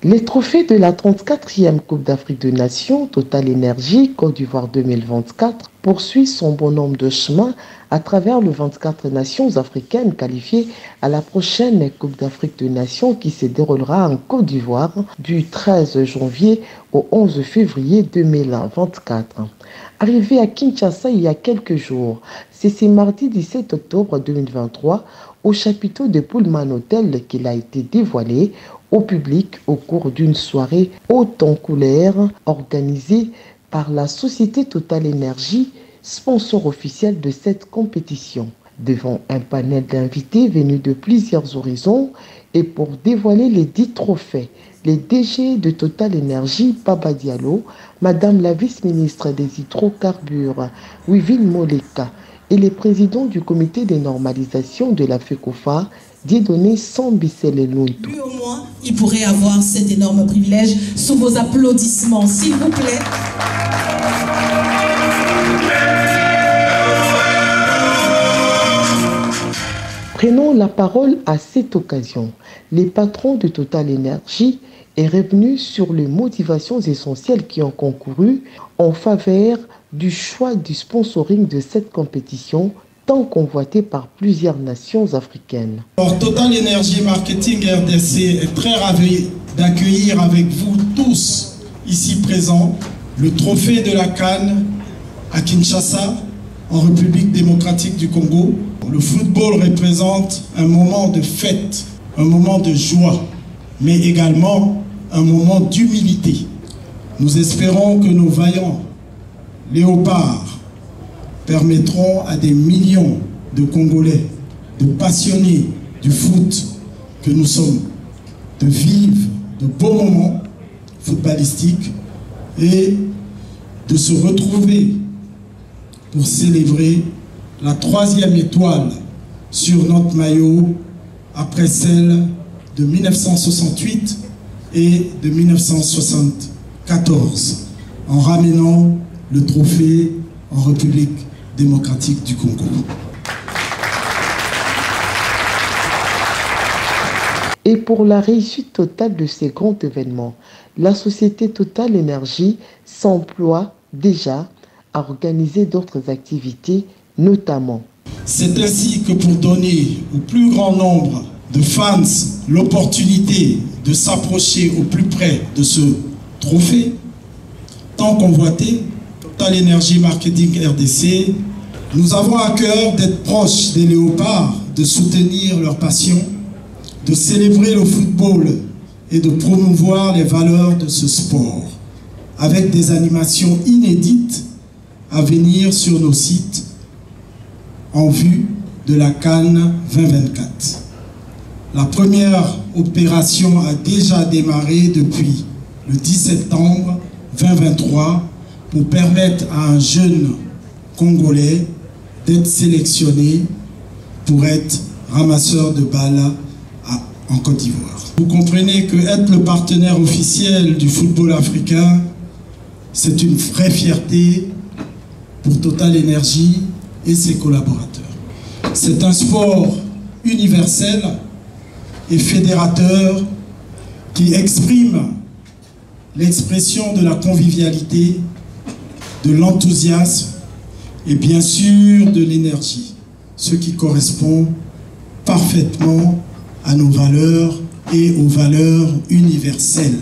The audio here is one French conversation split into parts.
Les trophées de la 34e Coupe d'Afrique des Nations Total Énergie Côte d'Ivoire 2024 poursuit son bonhomme de chemin à travers les 24 nations africaines qualifiées à la prochaine Coupe d'Afrique des Nations qui se déroulera en Côte d'Ivoire du 13 janvier au 11 février 2024. Arrivé à Kinshasa il y a quelques jours, c'est ce mardi 17 octobre 2023 au chapiteau de Pullman Hotel qu'il a été dévoilé au public au cours d'une soirée haute en couleur organisée par la société Total Énergie, sponsor officiel de cette compétition. Devant un panel d'invités venus de plusieurs horizons et pour dévoiler les 10 trophées, les DG de Total Énergie, Baba Diallo, Madame la vice-ministre des hydrocarbures, Wivine Moleka, et les présidents du comité de normalisation de la FECOFA, Dieudonné Sambisele Luntu. Lui au moins, il pourrait avoir cet énorme privilège. Sous vos applaudissements, s'il vous plaît. Prenons la parole à cette occasion. Les patrons de Total Énergie est revenu sur les motivations essentielles qui ont concouru en faveur du choix du sponsoring de cette compétition tant convoitée par plusieurs nations africaines. Alors, Total Énergie Marketing RDC est très ravi d'accueillir avec vous tous ici présents le trophée de la CAN à Kinshasa, en République démocratique du Congo. Le football représente un moment de fête, un moment de joie, mais également un moment d'humilité. Nous espérons que nos vaillants léopards permettront à des millions de Congolais, de passionnés du foot que nous sommes, de vivre de beaux moments footballistiques et de se retrouver pour célébrer la 3e étoile sur notre maillot après celle de 1968 et de 1974, en ramenant le trophée en République démocratique du Congo. Et pour la réussite totale de ces grands événements, la société Total Énergie s'emploie déjà à organiser d'autres activités, notamment. C'est ainsi que pour donner au plus grand nombre de fans l'opportunité de s'approcher au plus près de ce trophée, tant convoité, Total Énergie Marketing RDC, nous avons à cœur d'être proches des léopards, de soutenir leur passion, de célébrer le football et de promouvoir les valeurs de ce sport, avec des animations inédites à venir sur nos sites en vue de la CAN 2024. La première opération a déjà démarré depuis le 10 septembre 2023 pour permettre à un jeune Congolais d'être sélectionné pour être ramasseur de balles en Côte d'Ivoire. Vous comprenez que être le partenaire officiel du football africain, c'est une vraie fierté pour Total Énergie et ses collaborateurs. C'est un sport universel et fédérateur qui exprime l'expression de la convivialité, de l'enthousiasme et bien sûr de l'énergie, ce qui correspond parfaitement à nos valeurs et aux valeurs universelles.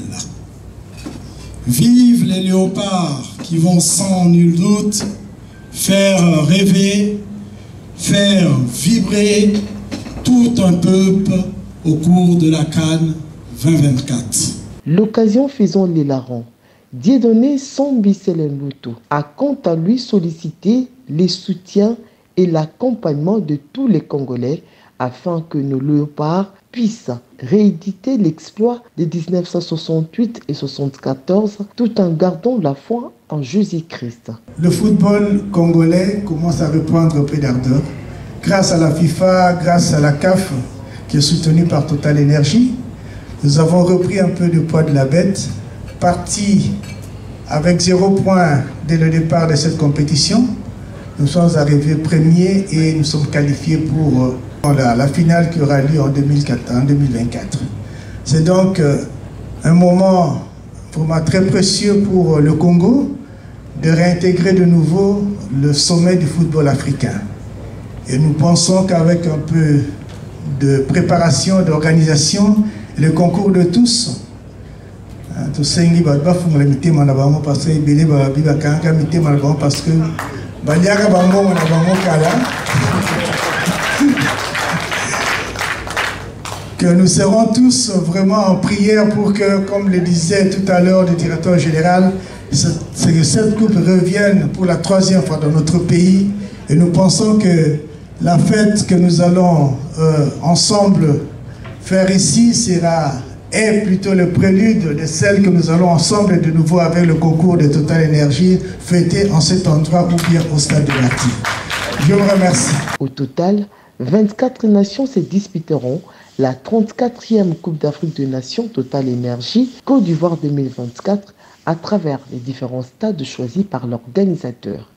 Vive les léopards qui vont sans nul doute faire rêver, faire vibrer tout un peuple au cours de la CAN 2024. L'occasion faisant les larrons. Dieudonné Sambisele Luntu a quant à lui sollicité les soutiens et l'accompagnement de tous les Congolais afin que nos léopards puissent rééditer l'exploit de 1968 et 1974 tout en gardant la foi en Jésus-Christ. Le football congolais commence à reprendre un peu d'ardeur grâce à la FIFA, grâce à la CAF qui est soutenue par Total Énergie. Nous avons repris un peu de poids de la bête, parti avec 0 point dès le départ de cette compétition. Nous sommes arrivés premiers et nous sommes qualifiés pour la finale qui aura lieu en 2024. C'est donc un moment vraiment très précieux pour le Congo de réintégrer de nouveau le sommet du football africain. Et nous pensons qu'avec un peu de préparation, d'organisation, le concours de tous, parce que que nous serons tous vraiment en prière pour que, comme le disait tout à l'heure le directeur général, cette coupe revienne pour la 3e fois dans notre pays. Et nous pensons que la fête que nous allons ensemble faire ici est plutôt le prélude de celle que nous allons ensemble de nouveau avec le concours de Total Énergie fêter en cet endroit ou bien au stade de Marty. Je vous remercie. Au total, 24 nations se disputeront la 34e Coupe d'Afrique des Nations Total Énergie Côte d'Ivoire 2024 à travers les différents stades choisis par l'organisateur.